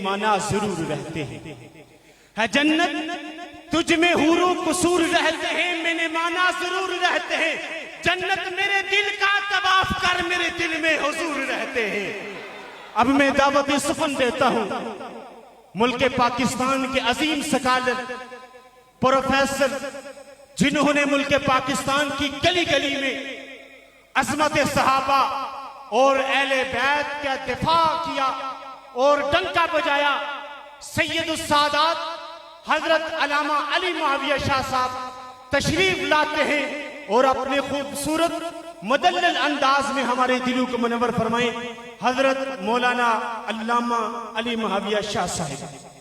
مانا ضرور رہتے ہیں، ہے جنت تجھ میں حور و قصور رہتے ہیں، میں نے مانا ضرور رہتے ہیں، جنت میرے دل کا طواف کر میرے دل میں حضور رہتے ہیں۔ اب میں دعوت سخن دیتا ہوں ملک پاکستان کے عظیم سکالر پروفیسر، جنہوں نے ملک پاکستان کی گلی گلی میں عظمت صحابہ اور اہل بیت کا دفاع کیا اور ڈنکا بجایا، سید السادات حضرت علامہ علی معاویہ شاہ صاحب تشریف لاتے ہیں اور اپنے خوبصورت مدلل انداز میں ہمارے دلوں کو منور فرمائیں۔ حضرت مولانا علامہ علی معاویہ شاہ صاحب۔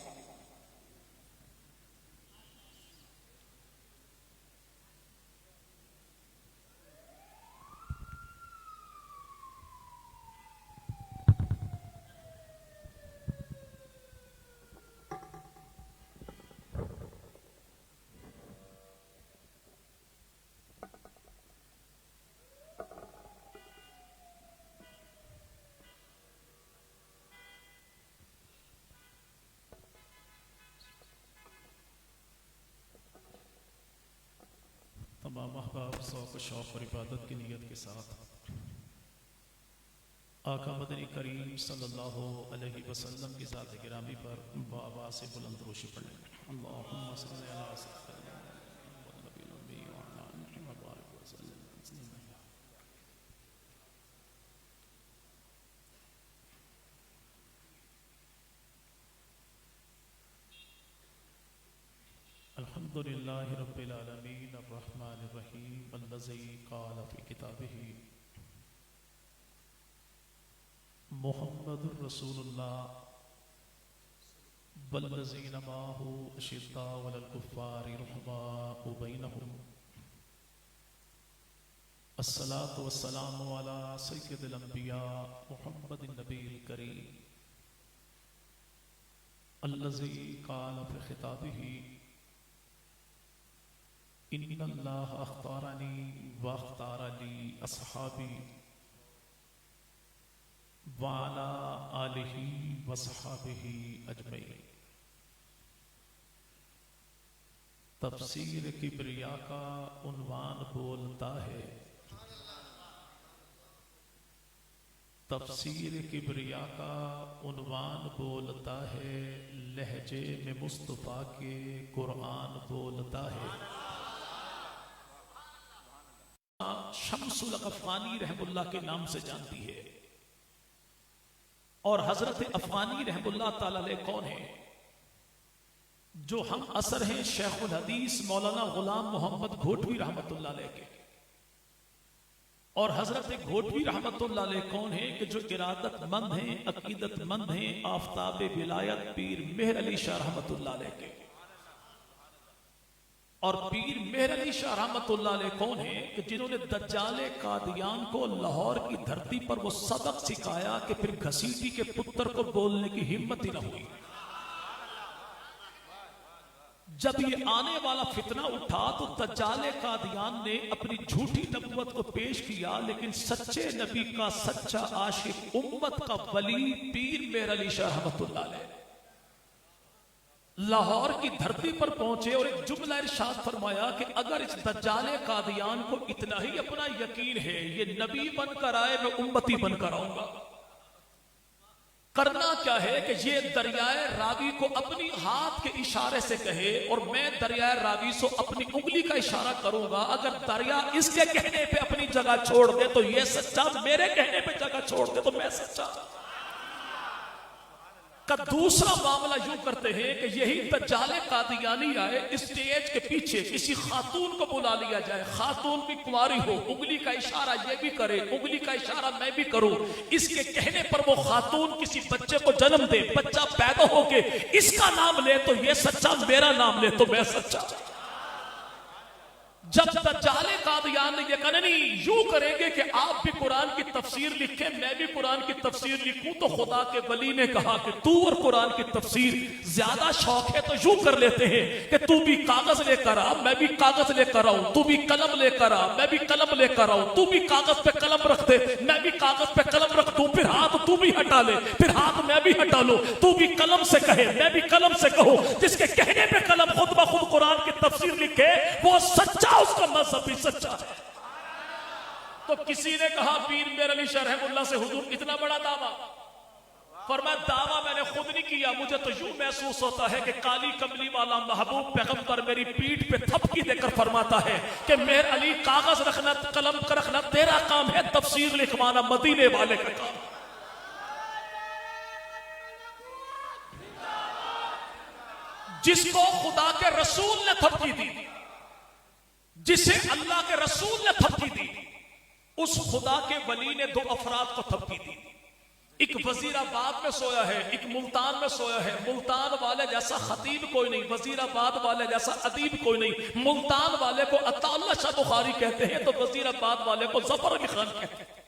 تمام احباب ذوق و شوق اور عبادت کی نیت کے ساتھ آقا مدنی کریم صلی اللہ علیہ وسلم کی ذات گرامی پر بآواز بلند روشی پڑھیں۔ اللہم صلی علی سیدنا والنبی الامی وعلی آلہ وبارک وسلم تسلیما۔ الحمدللہ رب العالمین الرحمن الرحیم الذی قال فی کتابہ محمد رسول اللہ والذین معہ اشداء علی الکفار رحماء بینہم الصلاة والسلام علی سید الانبیاء محمد النبی الکریم الذی قال فی خطابہ ان اللہ اختارنی واختار لی اصحابی وعلا آلہ وصحابہ اجمعین۔ تفسیر کبریا کا عنوان بولتا ہے، تفسیر کبریا کا عنوان بولتا ہے، لہجے میں مصطفیٰ کے قرآن بولتا ہے۔ شمس الافغانی رحم اللہ کے نام سے جانتی ہے، اور حضرت افغانی رحم اللہ تعالی علیہ کون ہیں؟ جو ہم اثر ہیں شیخ الحدیث مولانا غلام محمد گھوٹوی رحمت اللہ علیہ کے۔ اور حضرت گھوٹوی رحمت اللہ علیہ کون ہیں کہ جو ارادت مند ہیں، عقیدت مند ہیں، آفتاب ولایت پیر مہر علی شاہ رحمت اللہ علیہ کے۔ اور پیر مہر علی شاہ رحمت اللہ علیہ کون ہیں کہ جنہوں نے دجال قادیان کو لاہور کی دھرتی پر وہ سبق سکھایا کہ پھر گھسیٹی کے پتر کو بولنے کی ہمت ہی نہ ہوئی۔ جب یہ آنے والا فتنہ اٹھا تو دجال قادیان نے اپنی جھوٹی نبوت کو پیش کیا، لیکن سچے نبی کا سچا عاشق، امت کا ولی پیر مہر علی شاہ رحمت اللہ علیہ لاہور کی دھرتی پر پہنچے اور ایک جملہ ارشاد فرمایا کہ اگر اس دجال قادیان کو اتنا ہی اپنا یقین ہے یہ نبی بن کر آئے میں امتی بن کر آؤں گا، کرنا کیا ہے کہ یہ دریائے راوی کو اپنی ہاتھ کے اشارے سے کہے اور میں دریائے راوی سے اپنی انگلی کا اشارہ کروں گا، اگر دریا اس کے کہنے پہ اپنی جگہ چھوڑ دے تو یہ سچا، میرے کہنے پہ جگہ چھوڑ دے تو میں سچا۔ کا دوسرا معاملہ یوں کرتے ہیں کہ یہی دجال قادیانی آئے، اسٹیج کے پیچھے کسی خاتون کو بلا لیا جائے، خاتون بھی کنواری ہو، انگلی کا اشارہ یہ بھی کرے، انگلی کا اشارہ میں بھی کروں، اس کے کہنے پر وہ خاتون کسی بچے کو جنم دے، بچہ پیدا ہو کے اس کا نام لے تو یہ سچا، میرا نام لے تو میں سچا۔ جب دجال قادیان نے یہ کہا نہیں، یوں کریں گے کہ آپ بھی قرآن کی تفسیر لکھیں میں بھی قرآن کی تفسیر لکھوں تو خدا کے ولی نے کہا کہ تو اور قرآن کی تفسیر زیادہ شوق ہے تو یوں کر لیتے ہیں کہ تو بھی کاغذ لے کر آ میں بھی کاغذ لے کر آؤں، تو بھی قلم لے کر آ میں بھی قلم لے کر آؤں، تو بھی کاغذ پہ قلم رکھ دے میں بھی کاغذ پہ قلم رکھ دوں، پھر ہاتھ تو بھی ہٹا لے پھر ہاتھ میں بھی ہٹا لوں، تو بھی قلم سے کہے میں بھی قلم سے کہوں، جس کے کہنے پہ قلم خود بخود قرآن کی تفسیر لکھے وہ سچا، اس کا مذہب بھی سچا ہے۔ تو کسی نے کہا پیر میر علی شاہ رحمہ اللہ سے حضور اتنا بڑا دعویٰ، فرمایا دعویٰ میں نے خود نہیں کیا، مجھے تو یوں محسوس ہوتا ہے کہ کالی کملی والا محبوب پیغمبر میری پیٹھ پہ تھپکی دے کر فرماتا ہے کہ میر علی کاغذ رکھنا قلم رکھنا تیرا کام ہے، تفسیر لکھوانا مدینے والے کا کام۔ جس کو خدا کے رسول نے تھپکی دی، جسے اللہ کے رسول نے تھپکی دی، اس خدا کے ولی نے دو افراد کو تھپکی دی، ایک وزیر آباد میں سویا ہے ایک ملتان میں سویا ہے، ملتان والے جیسا خطیب کوئی نہیں، وزیر آباد والے جیسا ادیب کوئی نہیں، ملتان والے کو عطا اللہ شاہ بخاری کہتے ہیں تو وزیر آباد والے کو ظفر علی خان کہتے ہیں۔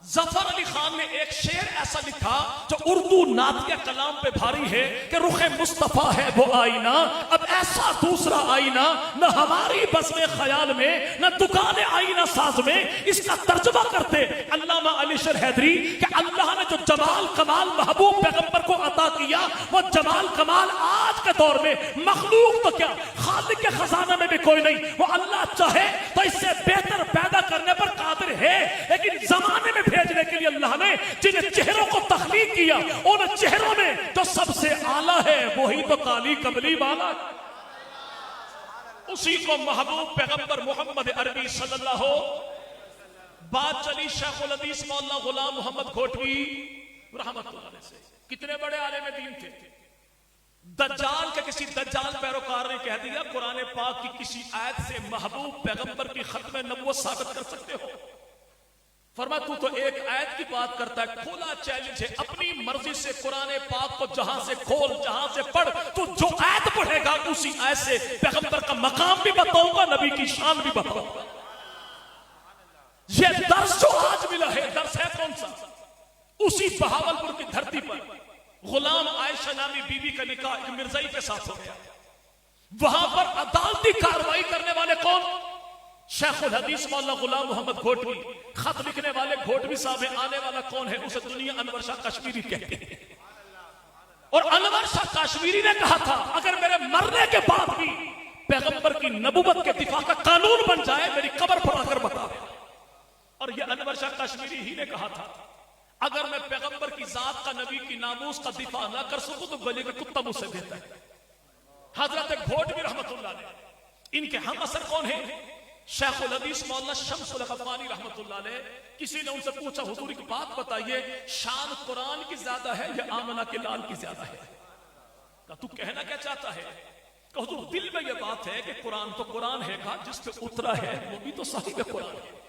ظفر علی خان نے ایک شعر ایسا لکھا جو اردو نعتیہ کلام پہ بھاری ہے کہ رخ مصطفیٰ ہے وہ آئینہ، اب ایسا دوسرا آئینہ نہ ہماری بزم خیال میں نہ دکان آئینہ ساز میں۔ اس کا ترجمہ کرتے علامہ علی شیر حیدری کہ اللہ نے جو جمال کمال محبوب پیغمبر کو عطا کیا وہ جمال کمال آج کے دور میں مخلوق تو کیا خالق کے خزانہ میں بھی کوئی نہیں، وہ اللہ چاہے تو اس سے بہتر پیدا کرنے پر قادر ہے، لیکن زمانے میں بھیجنے کے لیے اللہ نے جن چہروں کو تخلیق کیا ان چہروں میں جو سب سے اعلیٰ ہے وہی تو کالی کملی والا ہے، اسی کو محبوب پیغمبر محمد عربی صلی اللہ ہو۔ بات چلی شیخ الحدیث مولانا غلام محمد گھوٹوی رحمت اللہ علیہ سے، کتنے بڑے عالم دین تھے۔ دجال کے کسی دجال پیروکار نے کہہ دیا قرآن پاک کی کسی آیت سے محبوب پیغمبر کی ختم نبوت ثابت کر سکتے ہو؟ فرمایا تو ایک آیت کی بات کرتا ہے، کھولا چیلنج ہے، اپنی مرضی سے قرآن پاک کو جہاں سے کھول جہاں سے پڑھ، تو جو آیت پڑھے گا اسی آیت سے پیغمبر کا مقام بھی بتاؤں گا نبی کی شان بھی بتاؤں گا۔ یہ درس جو آج ملا ہے درس ہے کون سا؟ اسی بہاولپور کی دھرتی پر غلام عائشہ نامی بی بی کا نکاح ایک مرزائی کے ساتھ ہو گیا، وہاں پر عدالتی کارروائی کرنے والے کون؟ شیخ الحدیث مولانا غلام محمد گھوٹوی، خط لکھنے والے گھوٹوی صاحب ہیں، آنے والا کون ہے؟ اسے دنیا انور شاہ کشمیری کہتے ہیں، اور انور شاہ کشمیری نے کہا تھا اگر میرے مرنے کے بعد بھی پیغمبر کی نبوت کے دفاع کا قانون بن جائے میری قبر پر آ کر بتا دے، اور یہ انور شاہ کشمیری ہی نے کہا تھا اگر میں پیغمبر کی ذات کا نبی کی ناموس کا دفاع نہ کر سکوں تو گلی کا کتا مجھ سے بہتر ہے۔ حضرت گھوٹوی رحمت اللہ علیہ، ان کے ہم اثر کون ہیں؟ شیخ الحدیث مولانا شمس الغفاری رحمت اللہ علیہ۔ کسی نے ان سے پوچھا حضور ایک بات بتائیے، شان قرآن کی زیادہ ہے یا آمنہ کے لال کی زیادہ ہے؟ کہا تو کہنا کیا چاہتا ہے؟ کہ حضور دل میں یہ بات ہے کہ قرآن تو قرآن ہے، کہا جس پہ اترا ہے وہ بھی تو صاحب قرآن ہے،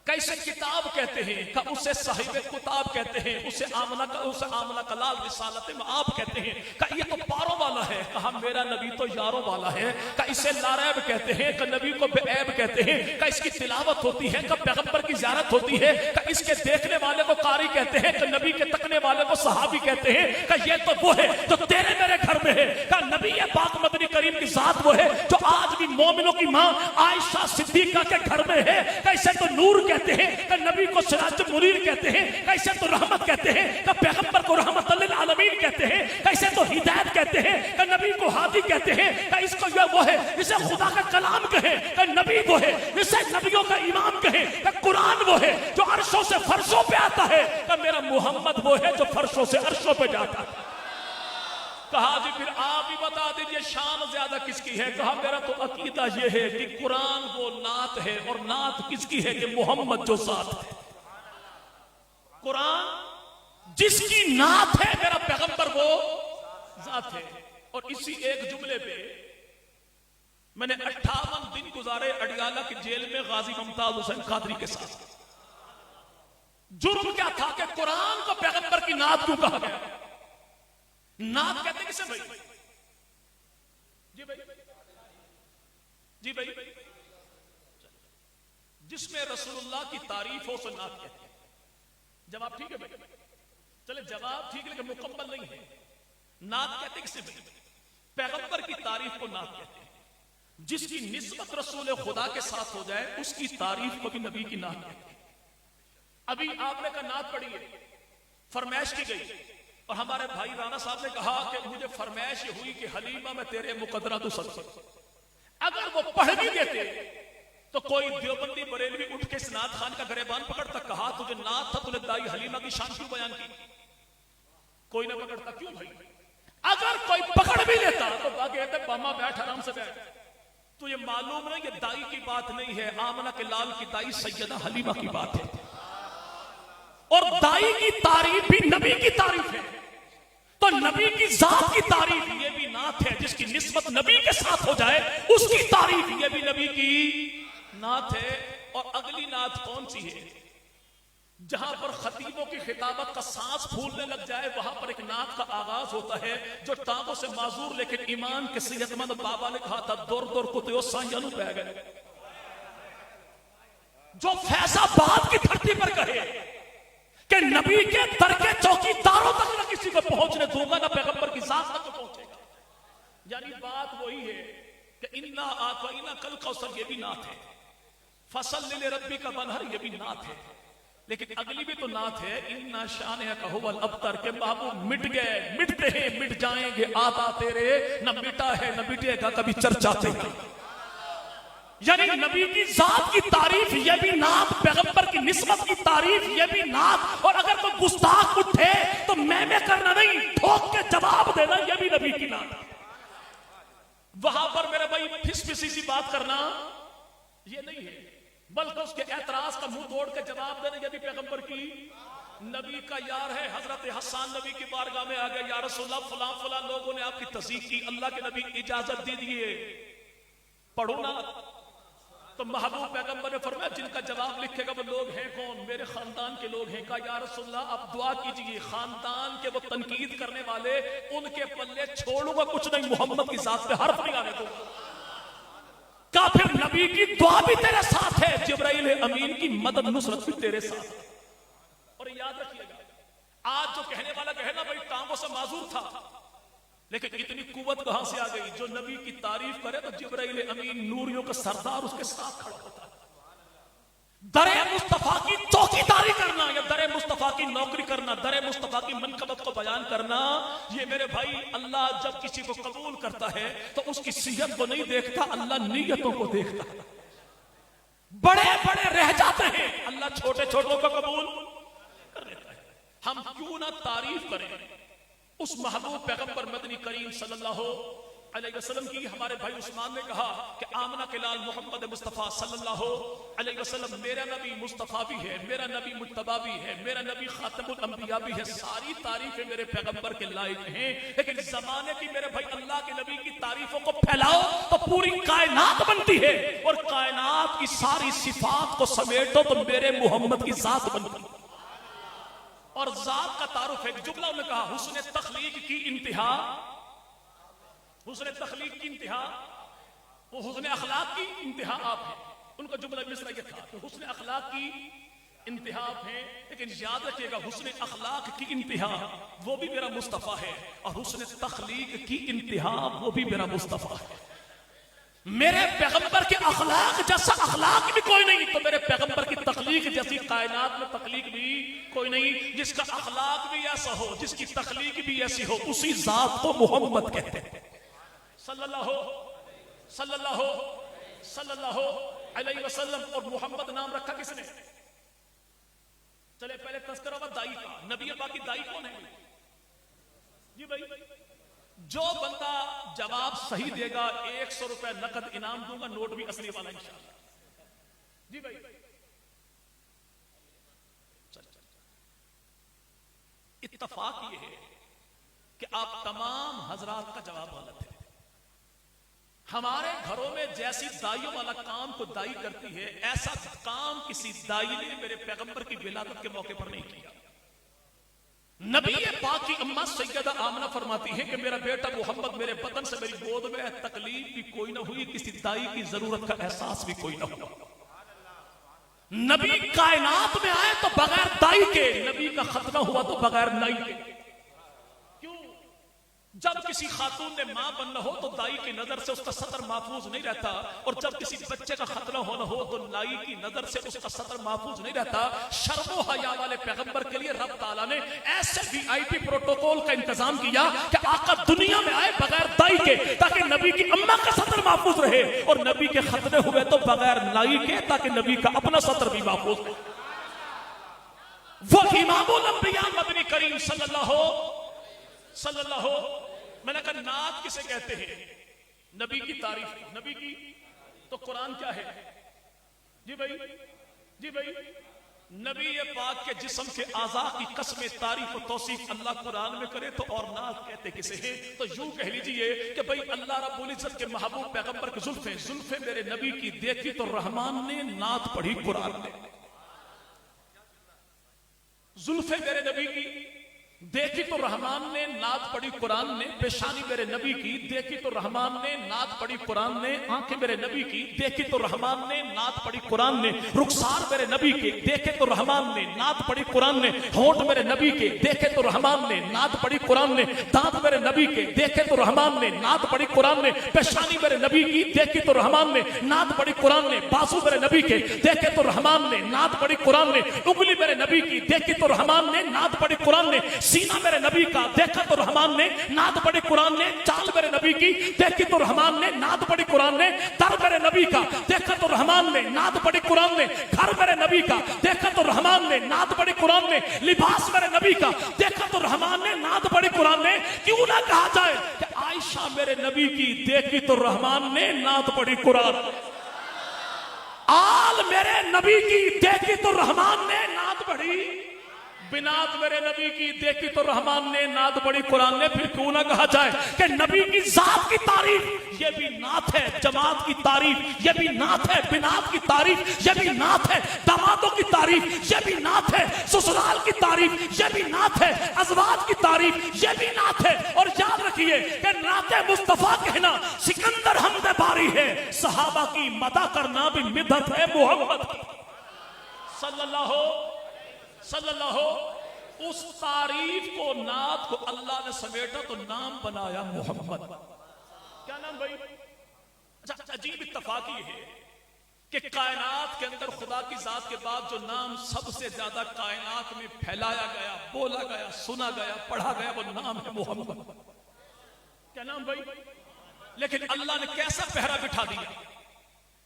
کہ اسے کتاب کہتے ہیں، کہ اسے صاحب کتاب کہتے ہیں، اسے آمنہ کا لال رسالت معاب کہتے ہیں، کہ یہ تو پاروں والا ہے، کہا میرا نبی تو یاروں والا ہے، کہ اسے لاریب کہتے ہیں، کہ نبی کو بے عیب کہتے ہیں، کہ اس کی تلاوت ہوتی ہے، کہ پیغمبر کی زیارت ہوتی ہے، کہ اس کے دیکھنے والے کو قاری کہتے ہیں، کہ نبی کے تکنے والے کو صحابی کہتے ہیں، کہ یہ تو وہ ہے جو تیرے میرے گھر میں ہے، کہ نبی پاک مدنی کریم کی ذات وہ ہے جو آج بھی مومنوں کی ماں عائشہ صدیقہ کے گھر میں ہے، کہ اسے تو نور کہتے ہیں، کہ نبی کو سراج منیر کہتے ہیں، کہ اسے تو رحمت کہتے ہیں، کہ پیغمبر کو رحمت للعالمین کہتے ہیں، کہ اسے تو ہدایت کہتے ہیں، کہ نبی کو ہادی کہتے ہیں، کہ اس کو یہ وہ ہے اسے خدا کا کلام کہیں، کہ نبی وہ ہے اسے نبیوں کا امام کہیں، کہ قرآن وہ ہے جو عرشوں سے فرشوں پہ آتا ہے، کہ میرا محمد وہ ہے جو فرشوں سے عرشوں پہ جاتا ہے۔ کہا جی پھر آپ ہی بتا دیجئے شان زیادہ کس کی ہے؟ کہا میرا تو عقیدہ یہ ہے کہ قرآن وہ نعت ہے، اور نعت کس کی ہے؟ کہ محمد جو ذات ہے، قرآن جس کی نعت ہے میرا پیغمبر وہ ذات ہے۔ اور اسی ایک جملے پہ میں نے 58 دن گزارے اڈیالہ کی جیل میں غازی ممتاز حسین قادری کے ساتھ۔ جرم کیا تھا کہ قرآن کو پیغمبر کی نعت کیوں کہا گیا؟ نعت کہتے کسے بھائی؟ جی بھائی، جی بھائی، جس میں رسول اللہ کی تعریف ہو اسے نعت کہتے ہیں. جواب ٹھیک ہے بھائی؟ چلے جواب ٹھیک ہے لیکن مکمل نہیں ہے. نعت کہتے ہیں کسے بھائی؟ پیغمبر کی تعریف کو نعت کہتے ہیں. جس کی نسبت رسول خدا کے ساتھ ہو جائے اس کی تعریف کو بھی نبی کی نعت کہتے ہیں. ابھی آپ نے کہا نعت پڑھی ہے، فرمائش کی گئی، اور ہمارے بھائی رانا صاحب نے کہا کہ مجھے فرمائش یہ ہوئی کہ حلیمہ میں تیرے مقدرہ تو سب سے. اگر وہ پڑھ بھی دیتے تو کوئی دیوبندی بریلوی اٹھ کے اس نعت خان کا گریبان پکڑتا، کہا تجھے نعت تھا، تجھے دائی حلیمہ کی شان کیوں بیان کی؟ کوئی نہ پکڑتا. کیوں بھائی؟ اگر کوئی پکڑ بھی لیتا تو باقی کہتے باما بیٹھ، آرام سے بیٹھ. تو یہ معلوم نہیں یہ دائی کی بات نہیں ہے، آمنہ کے لال کی دائی سیدہ حلیمہ کی بات ہے. اور دائی کی تعریف بھی نبی کی تعریف ہے، تو نبی کی ذات کی تعریف یہ بھی نعت ہے. جس کی نسبت نبی کے ساتھ ہو جائے اس کی تعریف یہ بھی نبی کی نعت ہے. اور اگلی نعت کون سی ہے؟ جہاں پر خطیبوں کی خطابت کا سانس پھولنے لگ جائے وہاں پر ایک نعت کا آغاز ہوتا ہے جو ٹانگوں سے معذور لیکن ایمان کے صحت مند بابا نے کہا تھا دور دور کتیو سائنو پہ گئے. جو فیض آباد کی دھرتی پر کہے کہ نبی کے در کے چوکی داروں تک نہ کسی کو پہنچنے دوں گا، نہ پیغمبر کی ذات تک پہنچے گا. یعنی بات وہی ہے کہ انا آتینا کل کوثر یہ بھی نعت ہے، فصل لربی کا بنہر یہ بھی نعت ہے. لیکن اگلی بھی تو نعت ہے انا شانئک ھو الابتر کے محبوب مٹ گئے، مٹتے ہیں، مٹ جائیں گے آبا تیرے، نہ مٹا ہے نہ مٹے گا کبھی چرچا تیرا. یعنی نبی کی ذات کی تعریف یہ بھی نعت، پیغمبر کی نسبت کی تعریف یہ بھی نعت. اور اگر کوئی گستاخ اٹھے تو میں کرنا نہیں، ٹھوک کے جواب دینا یہ بھی نبی کی نعت. وہاں پر میرے بھائی پھس پھسی سی بات کرنا یہ نہیں ہے، بلکہ اس کے اعتراض کا منہ توڑ کے جواب دینا یہ بھی پیغمبر کی نبی کا یار ہے. حضرت حسان نبی کی بارگاہ میں آ گئے، یا رسول اللہ فلاں فلاں لوگوں نے آپ کی تصدیق کی، اللہ کے نبی اجازت دی دیے پڑھو نا. تو محبوب پیغمبر نے فرمایا جن کا جواب لکھے گا وہ لوگ ہیں کون؟ میرے خاندان کے لوگ ہیں. کہا یا رسول اللہ آپ دعا کیجئے خاندان کے وہ تنقید کرنے والے ان کے پلے چھوڑوں گا کچھ نہیں، محمد کی ذات پہ حرف نہیں آنے دوں گا. کہا پھر نبی کی دعا بھی تیرے ساتھ ہے، جبرائیل امین کی مدد نصرت بھی تیرے ساتھ ہے. اور یاد رکھیے گا آج جو کہنے والا کہنا بھائی ٹانگوں سے معذور تھا، لیکن اتنی قوت کہاں سے آ گئی؟ جو نبی کی تعریف کرے تو جبرائیل امین نوریوں کا سردار اس کے ساتھ کھڑا ہوتا ہے. در مصطفیٰ کی چوکیداری کرنا یا در مصطفیٰ کی نوکری کرنا، در مصطفیٰ کی منقبت کو بیان کرنا، یہ میرے بھائی اللہ جب کسی کو قبول کرتا ہے تو اس کی صحت کو نہیں دیکھتا، اللہ نیتوں کو دیکھتا ہے. بڑے بڑے رہ جاتے ہیں، اللہ چھوٹے چھوٹوں کو قبول کر لیتا ہے. ہم کیوں نہ تعریف کریں اس محبوب پیغمبر مدنی کریم صلی اللہ علیہ وسلم کی. ہمارے بھائی عثمان نے کہا کہ آمنہ کے لال محمد مصطفیٰ صلی اللہ علیہ وسلم میرا نبی مصطفیٰ بھی ہے، میرا نبی مجتبی بھی ہے، میرا نبی خاتم الانبیاء بھی ہے. ساری تعریفیں میرے پیغمبر کے لائق ہیں، لیکن زمانے کی میرے بھائی اللہ کے نبی کی تعریفوں کو پھیلاؤ تو پوری کائنات بنتی ہے، اور کائنات کی ساری صفات کو سمیٹو تو میرے محمد کی ذات بنتی ہے. اور ذات کا تعارف ہے. ایک جملہ انہوں نے کہا حسن تخلیق کی انتہا، حسن تخلیق کی انتہا وہ حسن اخلاق کی انتہا آپ ہیں. ان کا جملہ مصرع یہ تھا کہ حسن اخلاق کی انتہا آپ ہیں، لیکن یاد رکھیے گا حسن اخلاق کی انتہا وہ بھی میرا مصطفیٰ ہے، اور حسن تخلیق کی انتہا وہ بھی میرا مصطفیٰ ہے. میرے پیغمبر کے اخلاق جیسا اخلاق بھی کوئی نہیں، تو میرے پیغمبر کی تخلیق جیسی کائنات میں تخلیق بھی کوئی نہیں. جس کا اخلاق بھی ایسا ہو، جس کی تخلیق بھی ایسی ہو، اسی ذات کو محمد کہتے ہیں صلی اللہ علیہ وسلم. اور محمد نام رکھا کس نے؟ چلے پہلے تذکرہ ہوا دائی کا. نبی پاک کی دائی کون ہے؟ جی بھائی جو بندہ جواب صحیح دے گا 100 روپے نقد انعام دوں گا، نوٹ بھی اصلی والا انشاءاللہ. جی بھائی اتفاق یہ ہے کہ آپ تمام حضرات کا جواب غلط ہے. ہمارے گھروں میں جیسی دائیوں والا کام کو دائی کرتی ہے، ایسا کام کسی دائی نے میرے پیغمبر کی ولادت کے موقع پر نہیں کیا. نبی پاک کی اماں سیدہ آمنہ فرماتی ہے کہ میرا بیٹا محمد میرے بدن سے میری گود میں ہے، تکلیف بھی کوئی نہ ہوئی، کسی دائی کی ضرورت کا احساس بھی کوئی نہ ہوا. نبی کائنات میں آئے تو بغیر دائی کے، نبی کا ختنہ ہوا تو بغیر نائی کے. کیوں؟ جب کسی خاتون نے ماں بننا ہو تو دائی کی نظر سے اس کا سطر محفوظ نہیں رہتا، اور جب کسی بچے کا ختنہ ہونا ہو تو نائی کی نظر سے اس کا سطر محفوظ نہیں رہتا. شرم و حیا والے پیغمبر کے لیے رب تعالیٰ نے ایسے VIP پروٹوکول کا انتظام کیا کہ آقا دنیا میں آئے بغیر دائی کے تاکہ نبی کی اماں کا سطر محفوظ رہے، اور نبی کے ختنے ہوئے تو بغیر نائی کے تاکہ نبی کا اپنا سطر بھی محفوظ رہے. وہ امام الانبیاء مدنی کریم صلی اللہ میں نے کہا نعت کسے کہتے ہیں؟ نبی کی تعریف. نبی کی تو قرآن کیا ہے؟ جی بھائی نبی پاک کے جسم کے اعضاء کی قسم تعریف و توصیف اللہ قرآن میں کرے تو اور نعت کہتے کسے ہیں؟ تو یوں کہہ لیجئے کہ بھئی اللہ رب العزت کے محبوب پیغمبر کے زلفیں میرے نبی کی دیکھی تو رحمان نے نعت پڑھی قرآن میں. زلفیں میرے نبی کی دیکھی تو رحمان نے نعت پڑھی قرآن نے. پیشانی میرے نبی کی دیکھی تو رحمان نے نعت پڑھی قرآن نے. آنکھیں میرے نبی کی دیکھی تو رحمان نے نعت پڑھی قرآن نے. رخسار میرے نبی کے دیکھے تو رحمان نے نعت پڑھی قرآن نے. ہونٹ میرے نبی کے دیکھے تو رحمان نے نعت پڑھی قرآن نے. دانت میرے نبی کے دیکھے تو رحمان نے نعت پڑھی قرآن نے. پیشانی میرے نبی کی دیکھی تو رحمان نے نعت پڑھی قرآن نے. بازو میرے نبی کے دیکھے تو رحمان نے نعت پڑھی قرآن نے. انگلی میرے نبی کی دیکھی تو رحمان نے نعت پڑھی قرآن نے. سینہ میرے نبی کا دیکھا تو رحمان نے نعت پڑھی قرآن نے. چال میرے نبی کی دیکھی تو رحمان نے نعت پڑھی قرآن نے. در میرے نبی کا دیکھا تو رحمان نے نعت پڑھی قرآن نے. گھر میرے نبی کا دیکھا تو رحمان نے نعت پڑھی قرآن نے. لباس میرے نبی کا دیکھا تو رحمان نے نعت پڑھی قرآن نے. کیوں نہ کہا جائے کہ عائشہ میرے نبی کی دیکھی تو رحمان نے نعت پڑھی قرآن نے. آل میرے نبی کی دیکھی تو رحمان نے نعت پڑھی. بنات میرے نبی کی دیکھی تو رحمان نے نعت پڑھی قرآن نے. پھر کیوں نہ کہا جائے کہ نبی کی ذات کی تعریف یہ بھی نعت ہے. جماعت کی تعریف یہ بھی نعت ہے. بنات کی تعریف یہ بھی نعت ہے. دامادوں کی تعریف یہ بھی نعت ہے. سسرال کی تعریف یہ بھی نعت ہے. ازواج کی تعریف یہ بھی نعت ہے. اور یاد رکھیے کہ نعت مصطفیٰ کہنا سکندر حمد باری ہے. صحابہ کی مدح کرنا بھی مدحت ہے محمد صلی اللہ اس تعریف کو نعت کو اللہ نے سمیٹا تو نام بنایا محمد. کیا نام بھائی؟ اچھا عجیب اتفاق یہ ہے کہ کائنات کے اندر خدا کی ذات کے بعد جو نام سب سے زیادہ کائنات میں پھیلایا گیا، بولا گیا، سنا گیا، پڑھا گیا، وہ نام ہے محمد. کیا نام بھائی؟ لیکن اللہ نے کیسا پہرا بٹھا دیا.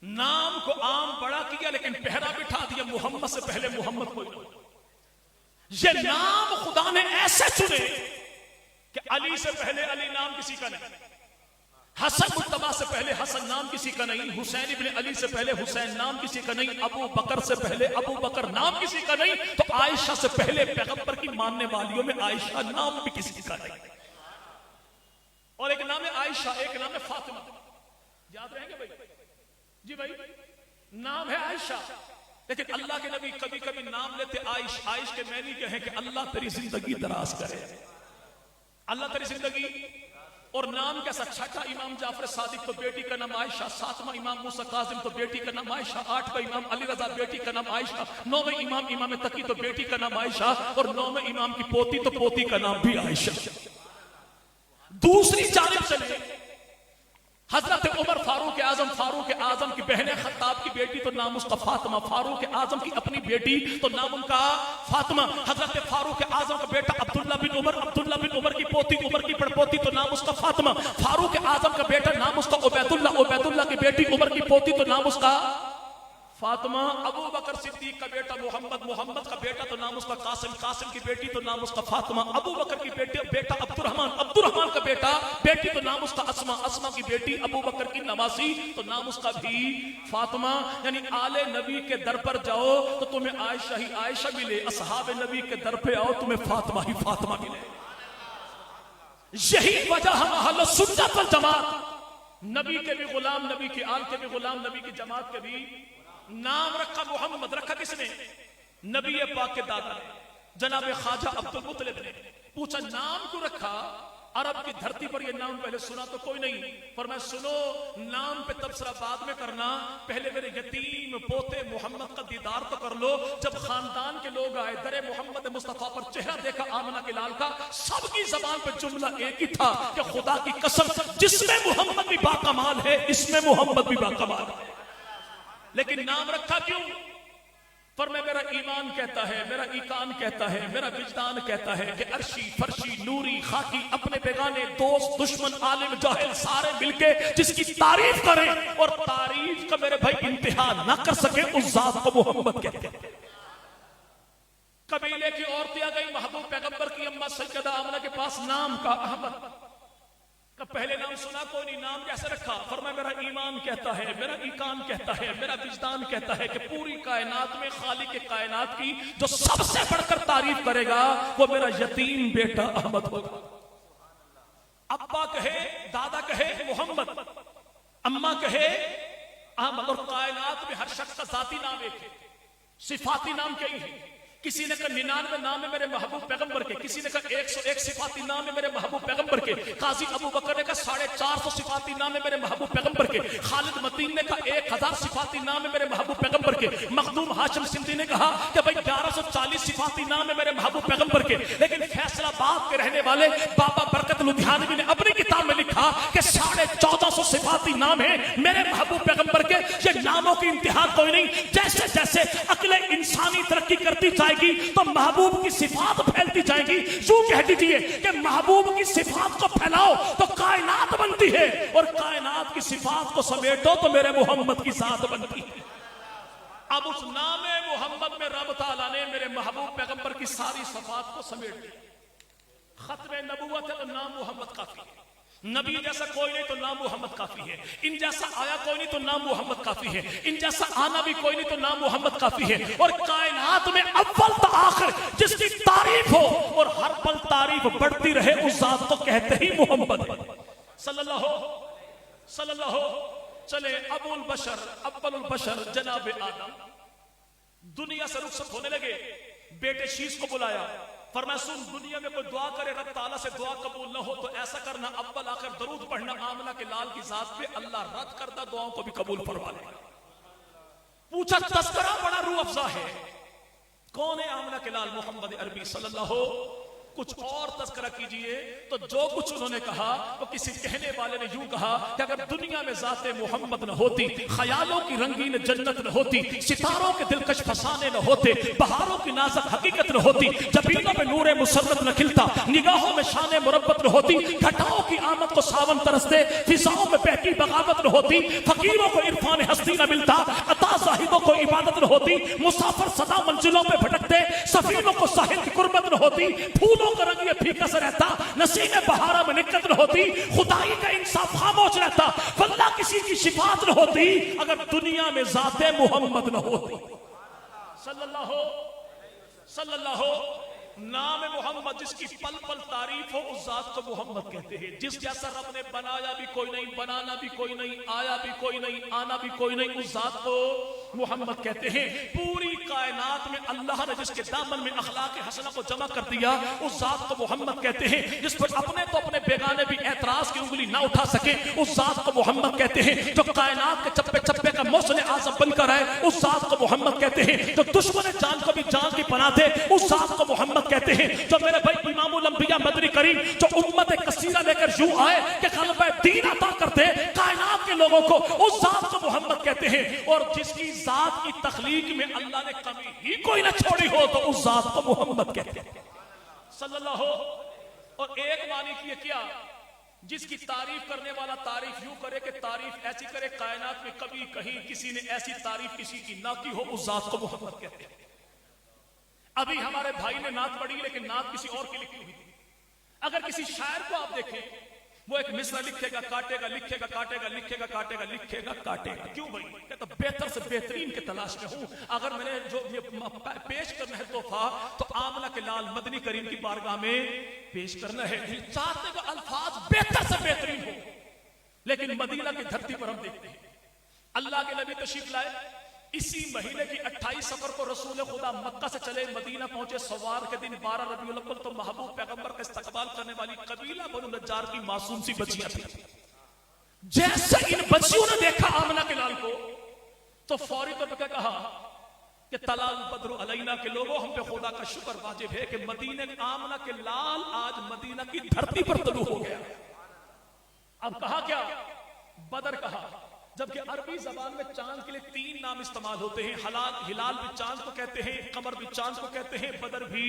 نام کو عام بڑا کیا لیکن پہرا بٹھا دیا محمد سے پہلے محمد کوئی نہ. یہ نام خدا نے ایسے چنے کہ علی سے پہلے علی نام کسی کا نہیں، حسن مجتبیٰ سے پہلے حسن نام کسی کا نہیں، حسین ابن علی سے پہلے حسین نام کسی کا نہیں، ابو بکر سے پہلے ابو بکر نام کسی کا نہیں، تو عائشہ سے پہلے پیغمبر کی ماننے والیوں میں عائشہ نام بھی کسی کا نہیں. اور ایک نام ہے عائشہ، ایک نام ہے فاطمہ. یاد رہیں گے بھائی؟ جی بھائی نام ہے عائشہ، لیکن اللہ کے نبی کبھی کبھی نام لیتے عائش کے معنی کیا ہے کہ اللہ تیری زندگی دراز کرے، اللہ تیری زندگی. اور نام کیسا؟ چھٹا امام جعفر صادق تو بیٹی کا نام عائشہ، ساتواں امام موسیٰ کاظم تو بیٹی کا نام عائشہ، آٹھواں امام علی رضا بیٹی کا نام عائشہ، نویں امام تقی تو بیٹی کا نام عائشہ، اور نویں امام کی پوتی تو پوتی کا نام بھی عائشہ. دوسری جانب چلے حضرت عمر فاروق اعظم کی بہن خطاب کی بیٹی تو نام اس کا فاطمہ، فاروق اعظم کی اپنی بیٹی تو نام ان کا فاطمہ، حضرت فاروق اعظم کا بیٹا عبداللہ بن عمر کی پوتی عمر کی پڑپوتی تو نام اس کا فاطمہ، فاروق اعظم کا بیٹا نام اس کا عبید اللہ کی بیٹی عمر کی پوتی تو نام اس کا فاطمہ، ابو بکر صدیق کا بیٹا محمد کا بیٹا تو نام اس کا قاسم کی بیٹی تو نام اس کا فاطمہ، ابو بکر کی بیٹا عبد الرحمن کا بیٹی تو نام اس کا اسما کی بیٹی ابو بکر کی نواسی تو نام اس کا بھی فاطمہ. یعنی آل نبی کے در پر جاؤ تو تمہیں عائشہ ہی عائشہ ملے، اصحاب نبی کے در پہ آؤ تمہیں فاطمہ ہی فاطمہ ملے. یہی وجہ ہم اہل سنت والجماعت نبی کے بھی غلام، نبی کی آل کے بھی غلام، نبی کی جماعت کے بھی نام رکھا محمد. رکھا کس نے؟ نبی پاک کے دادا نے جناب خواجہ عبد المطلب نے. پوچھا نام کیوں رکھا؟ عرب کی دھرتی پر یہ نام پہلے سنا تو کوئی نہیں، پر میں سنو نام پہ تبصرہ بعد میں کرنا، پہلے میرے یتیم پوتے محمد کا دیدار تو کر لو۔ جب خاندان کے لوگ آئے، در محمد مصطفیٰ پر چہرہ دیکھا آمنہ کے لال کا، سب کی زبان پہ جملہ ایک ہی تھا کہ خدا کی قسم جس میں محمد بھی باکمال ہے اس میں محمد بھی باکمال ہے۔ لیکن نام رکھا کیوں؟ پر میرا ایمان کہتا ہے، میرا ایقان کہتا ہے، میرا وجدان کہتا ہے کہ عرشی فرشی نوری خاکی اپنے بیگانے دوست دشمن عالم جاہل سارے مل کے جس کی تعریف کریں اور تعریف کا میرے بھائی انتہا نہ کر سکے اس ذات کو محمد کہتے ہیں۔ قبیلے کی عورتیں آ گئی محبوب پیغمبر کی اماں سیدہ آمنہ کے پاس، نام کا احمد کا پہلے نام سنا کوئی نہیں، نام کیسے رکھا؟ فرمایا میرا ایمان کہتا ہے، میرا ایقان کہتا ہے، میرا وجدان کہتا ہے کہ پوری کائنات میں خالق کائنات کی جو سب سے بڑھ کر تعریف کرے گا وہ میرا یتیم بیٹا احمد ہوگا۔ ابا کہے، دادا کہے محمد، اماں کہے احمد، اور کائنات میں ہر شخص کا ذاتی نام ایک ہے، صفاتی نام کئی ہے۔ کسی نے کہا 99 نام ہے میرے محبوب پیغمبر کے، کسی نے کہا 101 صفاتی نام ہے میرے محبوب پیغمبر کے، قاضی ابو بکر نے کہا 450 صفاتی نام ہے میرے محبوب پیغمبر کے، خالد متین نے کہا 1000 صفاتی نام ہے میرے محبوب پیغمبر کے، مخدوم ہاشم سندھی نے کہا کہ بھائی 1140 صفاتی نام ہے میرے محبوب پیغمبر کے، لیکن فیصلہ آباد کے رہنے والے بابا برکت لدھیانوی نے اپنی کتاب میں لکھا کہ 1450 صفاتی نام ہے میرے محبوب پیغمبر کے۔ یہ ناموں کی انتہا کوئی نہیں، جیسے جیسے عقل انسانی ترقی کرتی جائے گی تو محبوب کی صفات پھیلتی جائیں گی۔ یوں کہہ دیجئے کہ محبوب کی صفات کو پھیلاؤ تو کائنات بنتی ہے، اور کائنات کی صفات کو سمیٹو تو میرے محمد کی ذات بنتی ہے۔ اب اس نام محمد میں رب تعالیٰ نے میرے محبوب پیغمبر کی ساری صفات کو سمیٹ دی۔ ختم نبوت ہے تو نام محمد کافی ہے، نبی جیسا کوئی نہیں تو نام محمد کافی ہے، ان جیسا آیا کوئی نہیں تو نام محمد کافی ہے، ان جیسا آنا بھی کوئی نہیں تو نام محمد کافی ہے۔ اور کائنات میں اول تا آخر جس کی تعریف ہو اور ہر پل تعریف بڑھتی رہے اس ذات کو کہتے ہی محمد ہے صلی اللہ۔ چلے ابو البشر اول البشر جناب آدم دنیا سے رخصت ہونے لگے، بیٹے شیش کو بلایا، فرمایا سن دنیا میں کوئی دعا کرے رب تعالیٰ سے دعا قبول نہ ہو تو ایسا کرنا اول آخر درود پڑھنا آمنہ کے لال کی ذات پہ، اللہ رد کردہ دعاؤں کو بھی قبول فرما لے۔ پوچھا تذکرہ بڑا روح افزا ہے، کون ہے آمنہ کے لال؟ محمد عربی صلی اللہ ہو۔ کچھ اور تذکرہ کیجئے تو جو کچھ انہوں نے کہا وہ کسی کہنے والے نے یوں کہا کہ اگر دنیا میں ذات محمد نہ ہوتی، خیالوں کی رنگین جنت نہ ہوتی، ستاروں کے دلکش فسانے نہ ہوتے، بہاروں کی نازک حقیقت نہ ہوتی، جبینوں میں نور مسرت نہ کھلتا، نگاہوں میں شان مربت نہ ہوتی، گھٹاؤں کی آمد کو ساون ترستے، فضاؤں میں بہتی بغاوت نہ ہوتی، فقیروں کو عرفان ہستی نہ ملتا، عطا زاہدوں کو عبادت نہ ہوتی، مسافر سدا منزلوں پہ بھٹکتے، سفینوں کو ساحل کی قربت نہ ہوتی، پھولوں کا رنگ یہ پھیکا سا رہتا، نسیم بہارا میں نکت نہ ہوتی، خدائی کا انصاف خاموش رہتا، واللہ کسی کی شفاعت نہ ہوتی اگر دنیا میں ذات محمد نہ ہوتی صلی اللہ ہو۔ نام محمد جس کی پل پل تعریف ہو اس ذات کو محمد کہتے ہیں۔ جس جیسا رب نے بنایا بھی کوئی نہیں، بنانا بھی کوئی نہیں، آیا بھی کوئی نہیں، آنا بھی کوئی نہیں، اس ذات کو محمد کہتے ہیں۔ پوری کائنات میں اللہ نے جس کے دامن میں اخلاق حسنہ کو جمع کر دیا اس ذات کو محمد کہتے ہیں۔ جس پر اپنے تو اپنے بیگانے بھی اعتراض کی انگلی نہ اٹھا سکے اس ذات کو محمد کہتے ہیں۔ جو کائنات کے چپے چپے کا محسن اعظم بن کر آئے اس ذات کو محمد کہتے ہیں۔ جو دشمن جان کو بھی جان کی پناہ دے اس ذات کو محمد کہتے ہیں۔ جو میرے بھائی امام الانبیاء مدنی کریم جو امت کثیرہ لے کر یوں آئے کہ غلبہ دین عطا کرتے کائنات کے لوگوں کو اس ذات کو محمد کہتے ہیں۔ اور جس کی ذات کی تخلیق میں اللہ نے کمی ہی کوئی نہ چھوڑی ہو تو اس ذات کو محمد کہتے ہیں صلی اللہ ہو۔ اور ایک معنی کیے کیا؟ جس کی تعریف کرنے والا تعریف یوں کرے کہ تعریف ایسی کرے کائنات میں کبھی کہیں کسی نے ایسی تعریف کسی کی نہ کی ہو اس ذات کو محمد کہتے ہیں۔ ابھی ہمارے بھائی نے نعت پڑھی لیکن نعت کسی اور کی لکھی ہوئی تھی۔ اگر کسی شاعر کو آپ دیکھیں وہ ایک مصرع لکھے گا کاٹے گا، لکھے گا کاٹے گا، لکھے گا کاٹے گا، لکھے گا کاٹے گا۔ کیوں بھائی؟ کہتا بہتر سے بہترین کے تلاش میں ہوں، اگر میں نے جو پیش کرنا ہے تحفہ تو آمنہ کے لال مدنی کریم کی بارگاہ میں پیش کرنا ہے۔ چاہتے کہ الفاظ بہتر سے بہترین ہو، لیکن مدینہ کی دھرتی پر ہم دیکھتے ہیں اللہ کے نبی تشریف لائے، اسی مہینے کی 28 سفر کو رسول خدا مکہ سے چلے مدینہ پہنچے. سوار کے دن 12 ربیع الاول تو محبوب پیغمبر کا استقبال کرنے والی قبیلہ بنو نجار کی معصوم سی بچیاں تھیں. جیسے ان بچیوں نے دیکھا آمنہ کے لال کو تو فوری طور پر کہا کہ طلال بدر علینا کے لوگوں ہم پہ خدا کا شکر واجب ہے کہ مدینہ آمنہ کے لال آج مدینہ کی دھرتی پر طلوع ہو گیا. اب کہا کیا؟ بدر کہا. جبکہ عربی زبان میں چاند کے لیے 3 نام استعمال ہوتے ہیں. ہلال بھی چاند کو کہتے ہیں, قمر بھی چاند کو کہتے ہیں, بدر بھی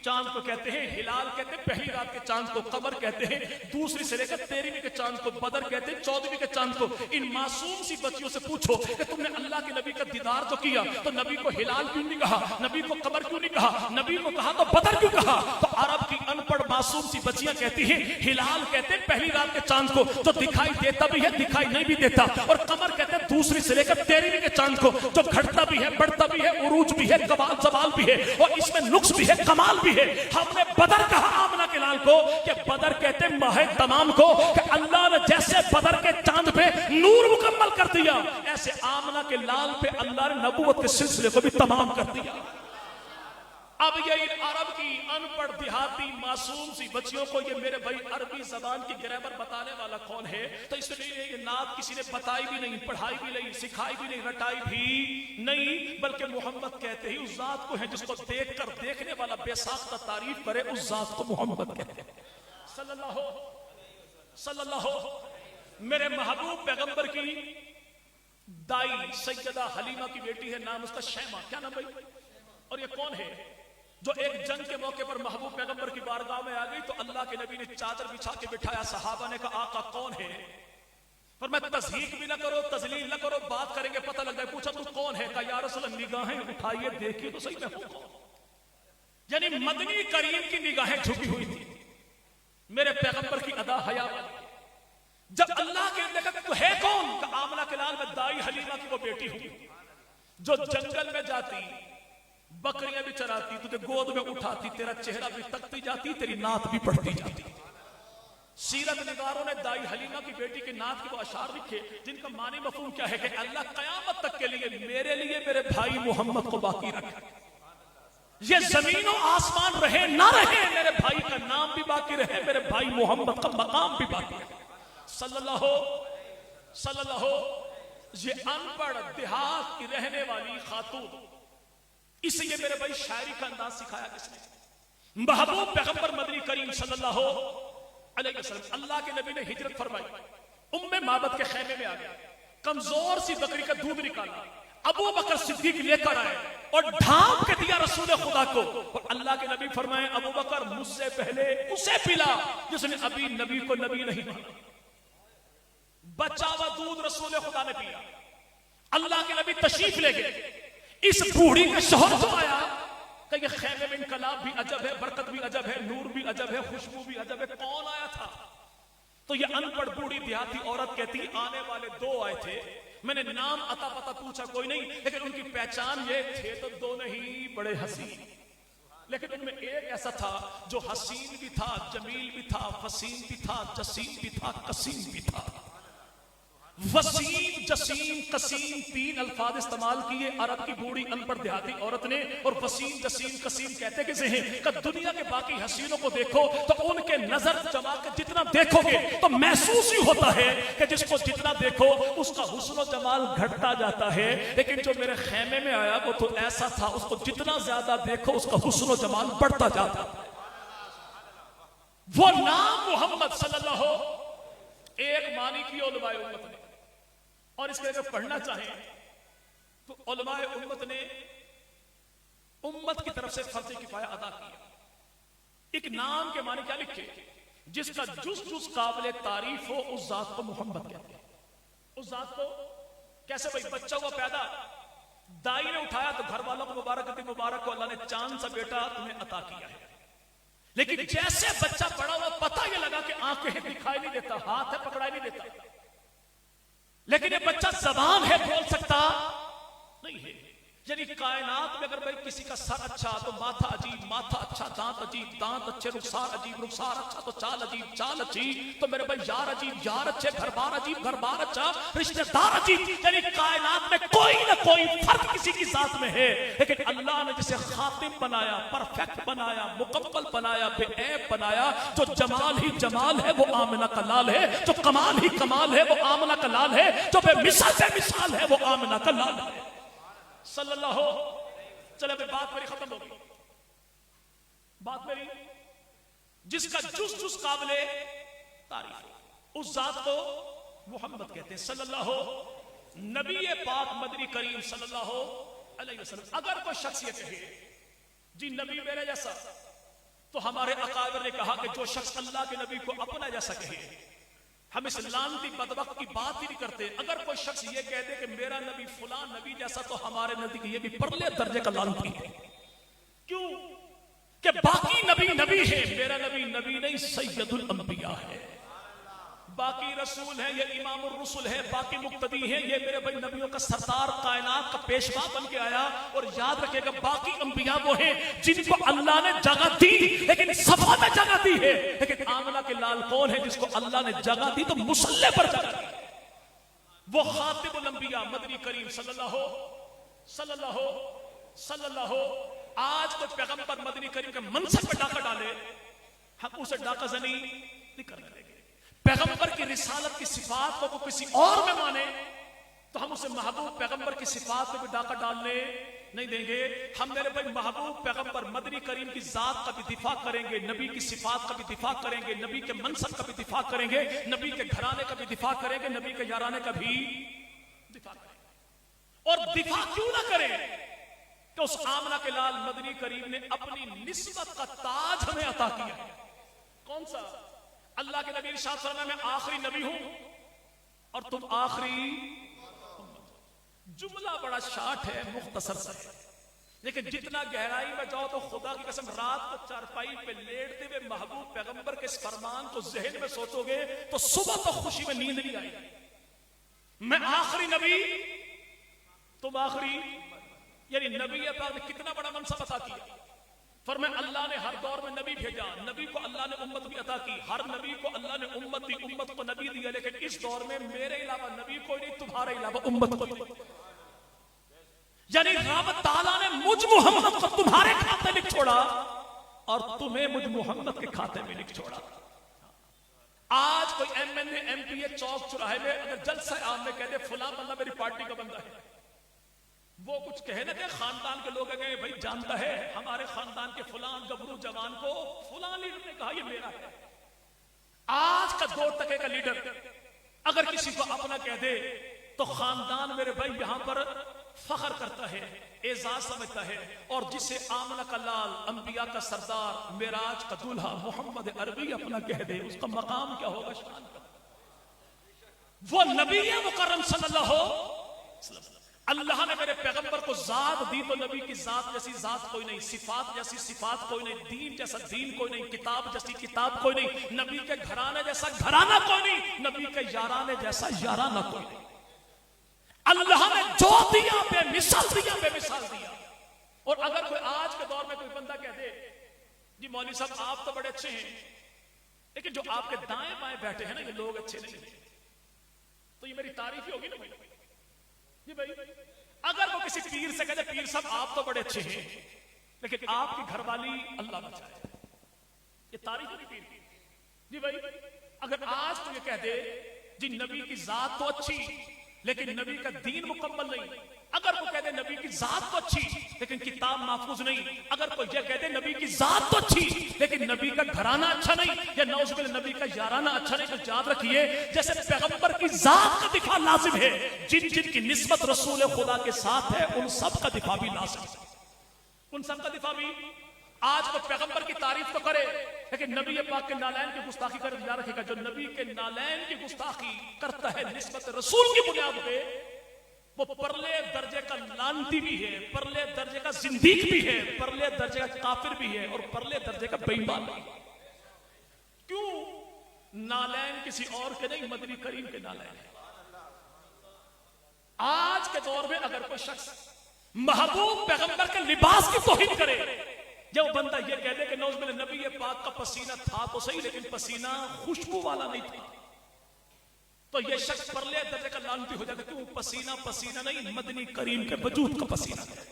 چاند کو کہتے ہیں. ہلال کہتے ہیں پہلی رات کے چاند کو, قمر کہتے ہیں دوسری سے لے کر 13ویں کے چاند کو, بدر کہتے ہیں 14ویں کے چاند کو. ان معصوم سی بچیوں سے پوچھو کہ تم نے اللہ کے نبی کا دیدار تو کیا, تو نبی کو ہلال کیوں نہیں کہا, نبی کو قمر کیوں نہیں کہا, نبی کو کہا تو بدر کیوں کہا؟ تو عرب کی ان پڑھ معصوم سی بچیاں کہتی ہیں ہلال کہتے ہیں پہلی رات کے چاند کو جو دکھائی دیتا بھی ہے دکھائی نہیں بھی دیتا, اور قمر کہتے ہیں دوسری سے لے کر 13ویں کے چاند کو جو گھٹتا بھی ہے بڑھتا بھی ہے, عروج بھی ہے, کمال زوال بھی ہے, اور اس میں نقص بھی ہے, کمال بھی ہے. ہم نے بدر کہا آمنہ کے لال کو کہ بدر کہتے ہیں ماہ تمام کو, کہ اللہ نے جیسے بدر کے چاند پہ نور مکمل کر دیا ایسے آمنہ کے لال پہ اللہ نے نبوت کے سلسلے کو بھی تمام کر دیا. اب یہ عرب کی ان پڑھ دیہاتی معصوم سی بچیوں کو یہ میرے بھائی عربی زبان کی گرامر بتانے والا کون ہے؟ تو اس لیے یہ نعت کسی نے بتائی بھی نہیں, پڑھائی بھی نہیں, سکھائی بھی نہیں, رٹائی بھی نہیں, بلکہ محمد کہتے ہی اس ذات کو ہے جس کو دیکھ کر دیکھنے والا بے ساختہ تعریف کرے, اس ذات کو محمد کہتے ہیں صلی اللہ. میرے محبوب پیغمبر کی دائی سیدہ حلیمہ کی بیٹی ہے, نام اس کا شیمہ. کیا نام بھائی؟ اور یہ کون ہے جو ایک جنگ کے موقع پر محبوب پیغمبر کی بارگاہ میں آ گئی تو اللہ کے نبی نے چادر بچھا کے بٹھایا. صحابہ نے کہا آقا کون ہے؟ فرمایا تضحیک بھی نہ کرو, تذلیل نہ کرو, بات کریں گے پتہ لگ جائے. پوچھا تو کون ہے؟ کہا یا رسول اللہ نگاہیں اٹھائیے دیکھیے تو صحیح میں ہوں کون. یعنی مدنی کریم کی نگاہیں جھکی ہوئی تھی, میرے پیغمبر کی ادا حیا والی. جب اللہ کے نے کہا تو ہے کون؟ کہ آمنہ کے لال میں دائی حلیمہ کی وہ بیٹی ہوں جو جنگل میں جاتی, بکریاں بھی چراتی, تجھے گود میں اٹھاتی, تیرا چہرہ بھی تکتی جاتی, تیری نعت بھی پڑھتی جاتی. سیرت نگاروں نے دائی حلیمہ کی بیٹی کے نعت کے وہ اشعار لکھے جن کا معنی مفہوم کیا ہے کہ اللہ قیامت تک کے لیے میرے میرے بھائی محمد کو باقی رکھے. یہ زمین و آسمان رہے نہ رہے, میرے بھائی کا نام بھی باقی رہے, میرے بھائی محمد کا مقام بھی باقی رہے صلی اللہ. یہ ان پڑھ دیہات کی رہنے والی خاتون, اس لیے میرے بھائی شاعری کا انداز سکھایا کس نے؟ محبوب پیغمبر مدنی کریم صلی اللہ علیہ وسلم. اللہ کے نبی نے ہجرت فرمائی, ام معبد کے خیمے میں آ گیا, کمزور سی بکری کا دودھ نکالا, ابو بکر صدیق لے کر آئے اور ڈھانپ کے دیا رسول خدا کو, اور اللہ کے نبی فرمائے ابو بکر مجھ سے پہلے اسے پلا جس نے ابھی نبی کو نبی نہیں مانا. بچا ہوا دودھ رسول خدا نے پیا. اللہ کے نبی تشریف لے گئے. اس بوڑھی کا شوہر جو آیا کہ یہ خیمے میں انقلاب بھی عجب ہے, برکت بھی عجب ہے, نور بھی عجب ہے, خوشبو بھی عجب ہے, کون آیا تھا؟ تو یہ ان پڑھ بوڑھی دیہاتی عورت کہتی آنے والے 2 آئے تھے, میں نے نام عطا پتہ پوچھا کوئی نہیں, لیکن ان کی پہچان یہ تھے تو 2 نہیں, بڑے حسین, لیکن ان میں ایک ایسا تھا جو حسین بھی تھا, جمیل بھی تھا, فسین بھی تھا, جسیم بھی تھا, قسیم بھی تھا. وسیم, جسیم, قسیم 3 الفاظ استعمال کیے عرب کی بوڑھی ان پڑھ دیہاتی عورت نے. اور وسیم, جسیم, قسیم کہتے کسے ہیں کہ دنیا کے باقی حسینوں کو دیکھو تو ان کے نظر جما کے جتنا دیکھو گے تو محسوس ہی ہوتا ہے کہ جس کو جتنا دیکھو اس کا حسن و جمال گھٹتا جاتا ہے, لیکن جو میرے خیمے میں آیا وہ تو ایسا تھا, اس کو جتنا زیادہ دیکھو اس کا حسن و جمال بڑھتا جاتا ہے. وہ نام محمد صلی اللہ ایک معنی کی علماء امت نے, اور اس کے اگر پڑھنا چاہیں تو علماء امت نے امت کی طرف سے فرض کفایہ ادا کیا. ایک نام کے معنی کیا لکھے؟ جس کا جز جز قابل تعریف ہو اس ذات کو محمد کہتے ہیں. اس ذات کو کیسے بھائی؟ بچہ ہوا پیدا, دائی نے اٹھایا تو گھر والوں کو مبارک دی, مبارک کو اللہ نے چاند سا بیٹا تمہیں عطا کیا ہے. لیکن جیسے بچہ بڑا ہوا پتہ یہ لگا کہ آنکھیں دکھائی نہیں دیتا, ہاتھ ہے پکڑائی نہیں دیتا, لیکن یہ بچہ زبان ہے بول سکتا نہیں ہے. یعنی کائنات میں اگر بھائی کسی کا سر اچھا تو ماتھا عجیب، ماتھا اچھا دانت عجیب، دانت اچھے رخسار عجیب، رخسار اچھا تو چال عجیب، چال اچھی تو میرے بھائی یار عجیب، یار اچھے، گھر بار عجیب، گھر بار اچھا، رشتہ دار عجیب. یعنی کائنات میں کوئی نہ کوئی فرق کسی کی ذات میں ہے، لیکن اللہ نے جسے خاتم بنایا، پرفیکٹ بنایا، مکمل بنایا، بے عیب بنایا، جو جمال ہی جمال ہے وہ آمنہ کا لال ہے، جو کمال ہی کمال ہے وہ آمنہ کا لال ہے، جو بے مثال ہے وہ آمنہ کا لال ہے صلی اللہ ہو. چلے بھائی بات میری ختم ہوگی، بات میری جس کا جس جس قابل تعریف اس ذات کو محمد کہتے ہیں صلی اللہ ہو. نبی پاک مدنی کریم صلی اللہ علیہ وسلم. اگر کوئی شخص یہ کہے جی نبی میرے جیسا، تو ہمارے اکابر نے کہا کہ جو شخص اللہ کے نبی کو اپنا جیسا کہے، ہم اس لعنتی بدبخت کی بات ہی نہیں کرتے. اگر کوئی شخص یہ کہہ دے کہ میرا نبی فلاں نبی جیسا، تو ہمارے نزدیک یہ بھی پرلے درجے کا لعنتی ہے. کیوں کہ باقی نبی نبی ہے، میرا نبی نبی نہیں سید الانبیاء ہے. باقی رسول ہیں، یہ امام الرسل ہے، باقی مقتدی ہیں، یہ میرے بھائی نبیوں کا سردار کائنات کا پیشوا بن کے آیا. اور یاد رکھے گا باقی انبیاء وہ ہیں جن کو اللہ نے جگہ دی، لیکن صفا میں جگہ دی ہے. لیکن آمنہ کے لال کون ہے جس کو اللہ نے جگہ دی تو مصلی پر جگہ دی؟ وہ خاتم الانبیاء مدنی کریم صلی اللہ ہو. آج کوئی پیغمبر مدنی کریم کے منصب پہ ڈاکہ ڈالے، ہم اسے ڈاکہ زنی نہیں کرنے دیں گے. پیغمبر کی رسالت کی صفات کو کسی اور میں مانے تو ہم اسے محبوب پیغمبر کی صفات کو بھی ڈاکہ ڈالنے نہیں دیں گے. ہم میرے بھائی محبوب پیغمبر مدنی کریم کی ذات کا بھی دفاع کریں گے، نبی کی صفات کا بھی دفاع کریں گے، نبی کے منصب کا بھی دفاع کریں گے، نبی کے گھرانے کا بھی دفاع کریں گے، نبی کے یارانے کا بھی دفاع کریں گے. اور دفاع کیوں نہ کریں کہ اس آمنہ کے لال مدنی کریم نے اپنی نسبت کا تاج ہمیں عطا کیا. کون سا؟ اللہ کے نبی ارشاد فرمایا میں آخری نبی ہوں اور تم آخری. جملہ بڑا شارٹ ہے، مختصر سا ہے، لیکن جتنا گہرائی میں جاؤ تو خدا کی قسم رات کو چارپائی پہ لیٹتے ہوئے محبوب پیغمبر کے اس فرمان کو ذہن میں سوچو گے تو صبح تو خوشی میں نیند نہیں آئے گی. میں آخری نبی تم آخری. یعنی نبی پاک نے کتنا بڑا منصب عطا کیا. فرمایا اللہ نے ہر دور میں نبی بھیجا، نبی کو اللہ نے امت بھی عطا کی، ہر نبی کو اللہ نے امت دی، امت کو نبی دیا. لیکن اس دور میں میرے علاوہ نبی کوئی نہیں، تمہارے علاوہ امت کو نہیں. یعنی رب تعالیٰ نے مجھ محمد کو تمہارے کھاتے لکھ چھوڑا اور تمہیں مجھ محمد کے کھاتے میں لکھ چھوڑا. آج کوئی M N A M P A چوک چوراہے میں اگر جلسہ عام میں کہہ دے فلاں بندہ میری پارٹی کا بندہ ہے، وہ کچھ کہے نا کہ خاندان کے لوگ ہیں بھائی جانتا ہے ہمارے خاندان کے فلاں گبرو جوان کو فلاں لیڈر نے کہا یہ میرا ہے. آج کا دور تک کا لیڈر اگر کسی کو اپنا کہہ دے تو خاندان میرے بھائی یہاں پر فخر کرتا ہے، اعزاز سمجھتا ہے. اور جسے آمنہ کا لال، انبیاء کا سردار، معراج کا دولہا محمد عربی اپنا کہہ دے، اس کا مقام کیا ہوگا، شان کا. وہ نبی مکرم صلی اللہ علیہ وسلم. اللہ نے میرے پیغمبر کو ذات دی تو نبی کی ذات جیسی ذات کوئی نہیں، صفات جیسی صفات کوئی نہیں، دین جیسا دین کوئی نہیں، کتاب جیسی کتاب کوئی نہیں، نبی کے گھرانے جیسا گھرانہ کوئی نہیں، نبی کے یارانے جیسا یارانہ کوئی نہیں. اللہ نے جو دیا بے مثال دیا، بے مثال دیا. اور اگر کوئی آج کے دور میں کوئی بندہ کہہ دے جی مولوی صاحب آپ تو بڑے اچھے ہیں لیکن جو آپ کے دائیں بائیں بیٹھے ہیں نا یہ لوگ اچھے نہیں ہیں، تو یہ میری تعریف ہی ہوگی نا جی بھائی. اگر وہ کسی پیر سے کہتے پیر صاحب آپ تو بڑے اچھے ہیں لیکن آپ کی گھر والی اللہ بچائے، یہ تعریف ہوگی پیر کی جی بھائی. اگر آج تو یہ کہہ دے جی نبی کی ذات تو اچھی لیکن نبی کا دین مکمل نہیں، اگر وہ کہہ دے نبی کی ذات تو اچھی لیکن کتاب محفوظ نہیں، اگر کوئی یہ کہہ دے نبی کی ذات تو اچھی لیکن نبی کا گھرانہ اچھا نہیں یا نعوذ باللہ نبی کا یارانہ اچھا نہیں، تو یاد رکھیے جیسے پیغمبر کی ذات کا دفاع لازم ہے، جن جن کی نسبت رسول خدا کے ساتھ ہے ان سب کا دفاع بھی لازم ہے، ان سب کا دفاع بھی. آج وہ پیغمبر کی تعریف تو کرے لیکن نبی پاک کے نالین کی گستاخی کرے. یاد رکھے گا جو نبی کے نالین کی گستاخی کرتا ہے نسبت رسول کی بنیاد پہ وہ پرلے درجے کا لانتی بھی ہے، پرلے درجے کا زندیق بھی ہے، پرلے درجے کا کافر بھی ہے اور پرلے درجے کا بے ایمان بھی. کیوں؟ نالین کسی اور کے نہیں، مدنی کریم کے نالین ہے. آج کے دور میں اگر کوئی شخص محبوب پیغمبر کے لباس کی توہین کرے. جب بندہ یہ کہہ دے کہ نوز باللہ نبی پاک کا پسینہ تھا تو صحیح لیکن پسینہ خوشبو والا نہیں تھا، تو یہ شخص پرلے درجے کا لعنتی ہو جاتا. کیوں؟ پسینہ نہیں، مدنی کریم کے وجود کا پسینہ ہے.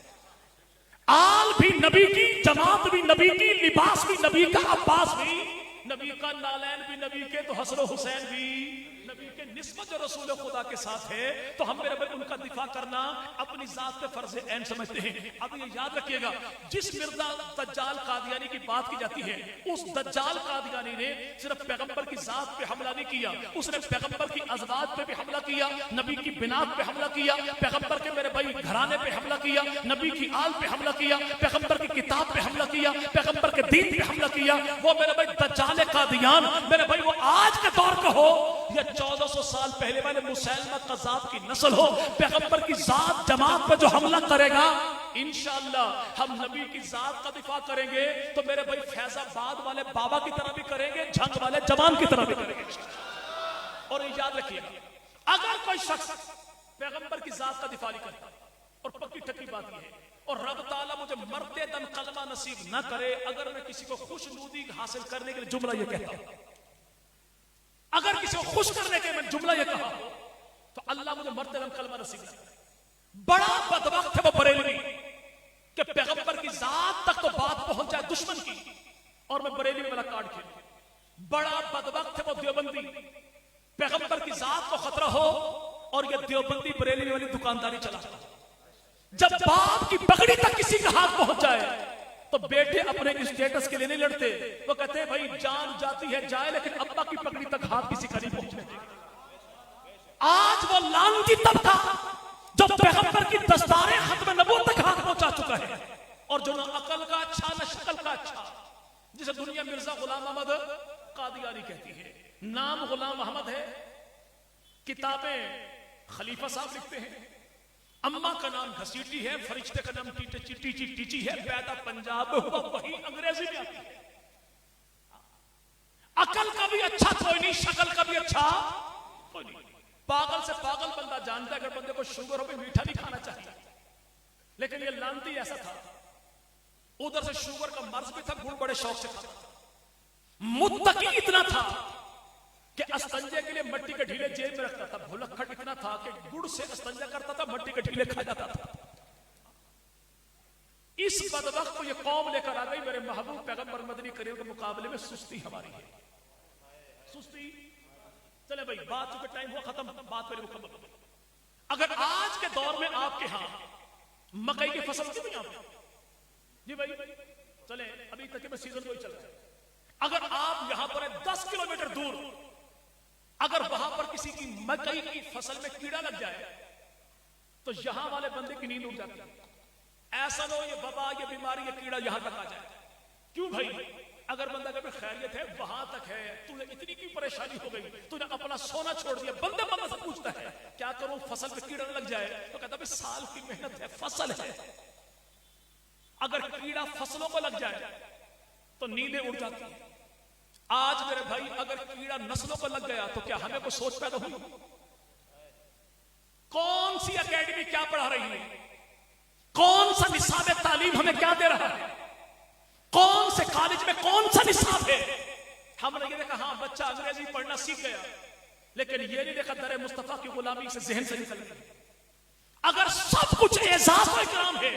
آل بھی نبی کی، جماعت بھی نبی کی، لباس بھی نبی کا، عباس بھی نبی کا، نالین بھی نبی کے، تو حسن و حسین بھی نبی کے. نسبت جو رسول خدا کے ساتھ ہے تو ہم میرے بھائی ان کا دفاع کرنا اپنی ذات پہ فرض عین سمجھتے ہیں. اب یہ یاد رکھیے گا، جس مرزا دجال قادیانی کی بات کی جاتی ہے، اس دجال قادیانی نے صرف پیغمبر کی ذات پہ حملہ نہیں کیا، اس نے پیغمبر کی ازواج پہ بھی حملہ کیا، نبی کی بنات پہ حملہ کیا، پیغمبر کے میرے بھائی گھرانے پہ حملہ کیا، نبی کی آل پہ حملہ کیا، پیغمبر کی کتاب پہ حملہ کیا، پیغمبر کے دین پہ حملہ کیا. وہ میرے بھائی دجال قادیان میرے بھائی وہ آج کے دور کا ہو یا 1400 سال پہلے والے مسیلمہ قذاب کی نسل ہو، پیغمبر کی ذات جماعت پہ جو حملہ کرے گا انشاءاللہ ہم نبی کی ذات کا دفاع کریں گے تو میرے بھائی فیض آباد والے بابا کی طرح بھی کریں گے، جھنگ والے جوان کی طرح بھی کریں گے. اور یہ یاد رکھیے گا، اگر کوئی شخص پیغمبر کی ذات کا دفاع نہیں کرتا، اور پکی ٹکی بات یہ ہے، اور رب تعالیٰ مجھے مرتے دم کلمہ نصیب نہ کرے، اگر میں کسی کو خوش نودی حاصل کرنے کے لیے جملہ یہ کہتا ہوں، اگر کسی کو خوش کرنے کے میں جملہ یہ کہا تو اللہ مجھے مرتے دم کلمہ نصیب نہ کرے. بڑا بدبخت ہے وہ بریلوی کہ پیغمبر کی ذات تک تو بات پہنچ جائے دشمن کی اور میں بریلوی والا کارڈ کھیلوں. بڑا بدبخت ہے وہ دیوبندی، پیغمبر کی ذات کو خطرہ ہو اور یہ دیوبندی بریلوی والی دکانداری چلا. جب باپ کی پگڑی تک کسی کا ہاتھ پہنچ جائے تو بیٹے اپنے اسٹیٹس کے لیے نہیں لڑتے، وہ کہتے ہیں بھائی جان جاتی ہے جائے لیکن ابا کی پگڑی تک ہاتھ کسی کا نہیں پہنچنے دے. آج وہ لعنتی طبقہ جو پیغمبر کی دستار ختم نبوت تک ہاتھ پہنچا چکا ہے اور جو نہ عقل کا اچھا نہ شکل کا اچھا، جسے دنیا مرزا غلام احمد قادیانی کہتی ہے. نام غلام احمد ہے، کتابیں خلیفہ صاحب لکھتے ہیں، اماں کا نام گھسیٹی ہے، فرشتے کا نام ٹیچی ہے، پیدا پنجاب ہوا وہی انگریزی میں آتی ہے. عقل کا بھی اچھا کوئی نہیں، شکل کا بھی اچھا کوئی نہیں. پاگل سے پاگل بندہ جانتا ہے اگر بندے کو شوگر ہو بھی میٹھا نہیں کھانا چاہیے، لیکن یہ لانتی ایسا تھا، ادھر سے شوگر کا مرض بھی تھا، گڑ بڑے شوق سے کھاتا تھا. متقی اتنا تھا کہ استنجے کے لیے مٹی کے ڈھیلے جیب میں رکھتا تھا. بھلکڑ اتنا تھا کہ گڑ سے استنجا کرتا تھا، مٹی کے ڈھیلے کھا جاتا تھا. اس بدبخت کو یہ قوم لے کر آ گئی. میرے محبوب پیغمبر مدنی کریم کے مقابلے میں سستی ہماری ہے، سستی. چلے بھائی بات چونکہ ٹائم ہوا ختم، بات میری مکمل. اگر آج کے دور میں آپ کے ہاں مکئی کی فصل کیوں نہیں آپ جی بھائی چلے ابھی تک میں سیزن کوئی چل رہا ہے، اگر آپ یہاں پر 10 کلومیٹر دور اگر وہاں پر کسی کی مکئی کی فصل میں کیڑا لگ جائے تو یہاں والے بندے کی نیند اڑ جاتی ہے. ایسا نہ ہو یہ وبا یہ بیماری یہ کیڑا یہاں تک آ جائے. کیوں بھائی؟ اگر بندہ کہ خیریت ہے وہاں تک ہے، تجھے اتنی کی پریشانی ہو گئی، تجھے اپنا سونا چھوڑ دیا. بندے بندہ سے پوچھتا ہے کیا کروں فصل پہ کیڑا نہ لگ جائے، تو کہتا ہے سال کی محنت ہے، فصل ہے. اگر کیڑا فصلوں کو لگ جائے تو نیندیں اڑ جاتی ہیں. آج میرے بھائی اگر کیڑا نسلوں کو لگ گیا تو کیا ہمیں کوئی سوچ پیدا ہوئی؟ کون سی اکیڈمی کیا پڑھا رہی ہے، کون سا نصاب تعلیم ہمیں کیا دے رہا ہے، کون سے کالج میں کون سا نصاب ہے. ہم نے یہ دیکھا ہاں بچہ انگریزی پڑھنا سیکھ گیا، لیکن یہ نہیں دیکھا در مصطفیٰ کی غلامی سے ذہن سے نکل گیا. اگر سب کچھ اعزاز و اکرام ہے،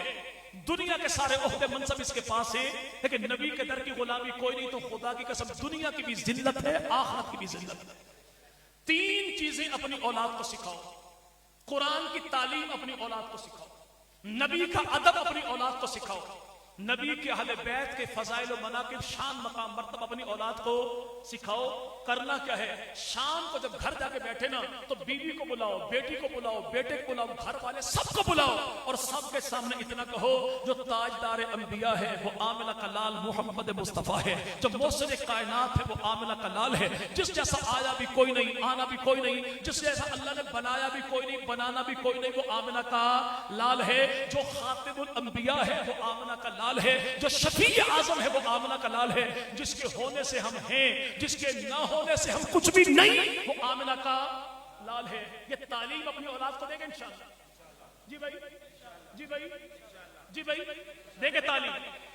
دنیا کے سارے عہدے منصب اس کے پاس ہے، لیکن نبی کے در کی غلامی کوئی نہیں، تو خدا کی قسم دنیا کی بھی ذلت ہے، آخرت کی بھی ذلت ہے. 3 چیزیں اپنی اولاد کو سکھاؤ. قرآن کی تعلیم اپنی اولاد کو سکھاؤ، نبی کا ادب اپنی اولاد کو سکھاؤ، نبی کے اہل بیت کے فضائل و مناقب شان مقام مرتبہ اپنی اولاد کو سکھاؤ. کرنا کیا ہے، شام کو جب گھر جا کے بیٹھے نا تو بیوی کو بلاؤ، بیٹی کو بلاؤ، بیٹے کو بلاؤ، گھر والے سب کو بلاؤ اور سب کے سامنے اتنا کہو جو تاجدار انبیاء ہے وہ آمنہ کا لال محمد مصطفیٰ ہے، جو محسن کائنات ہے وہ آمنہ کا لال ہے، جس جیسا آیا بھی کوئی نہیں، آنا بھی کوئی نہیں، جس جیسا اللہ نے بنایا بھی کوئی نہیں، بنانا بھی کوئی نہیں، وہ آمنہ کا لال ہے. جو خاتم الانبیاء ہے وہ آمنہ کا لال ہے، جو شفیع اعظم ہے وہ آمنہ کا لال ہے، جس کے ہونے سے ہم ہیں، جس کے نہ ہونے سے ہم کچھ بھی نہیں، وہ آمنہ کا لال ہے. یہ تعلیم اپنی اولاد کو دے گا انشاءاللہ. جی بھائی جی بھائی جی بھائی دیکھیں تعلیم،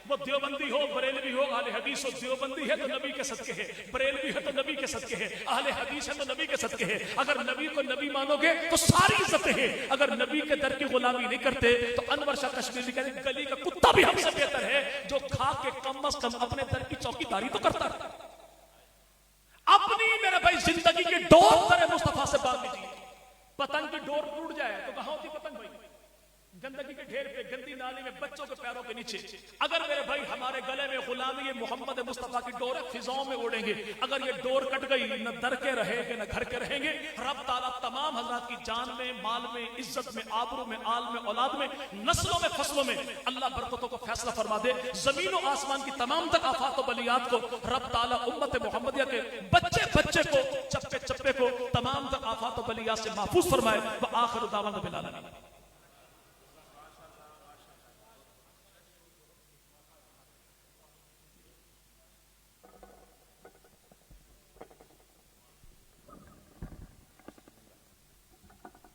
وہ دیوبندی ہو بریلوی ہو اہل حدیث ہو، دیوبندی ہے تو نبی کے صدقے ہے، بریلوی ہے تو نبی کے صدقے ہے، اہل حدیث ہے تو نبی کے صدقے ہے۔ اگر نبی کو نبی مانو گے تو ساری عزتیں ہیں، اگر نبی کے در کی غلامی نہیں کرتے تو انور شاہ کشمیری کہتے ہیں گلی کا کتا بھی ہم سے بہتر ہے جو کھا کے کم از کم اپنے در کی چوکی داری تو کرتا ہے۔ اپنی میرے بھائی زندگی کی ڈور طرح مصطفیٰ سے باندھ لیجیے۔ پتنگ کی ڈور ٹوٹ جائے تو کہاں ہوتی پتنگ بھائی؟ گندگی کے ڈھیر پہ، گندی نالی میں، بچوں کے پیروں کے نیچے۔ اگر میرے بھائی ہمارے گلے میں غلامی محمد مصطفیٰ کی ڈور ہے، فضاؤں میں اڑیں گے۔ اگر یہ ڈور کٹ گئی، نہ در کے رہیں گے نہ گھر کے رہیں گے۔ رب تعالیٰ تمام حضرات کی جان میں، مال میں، عزت میں، آبرو میں، آل میں، اولاد میں، نسلوں میں، فصلوں میں اللہ برکتوں کو فیصلہ فرما دے۔ زمین و آسمان کی تمام تک آفات و بلیات کو رب تعالیٰ امت محمدیہ کے بچے بچے کو، چپے چپے کو تمام تک آفات و بلیات سے محفوظ فرمائے۔ وآخر دعوانا بالعالمین۔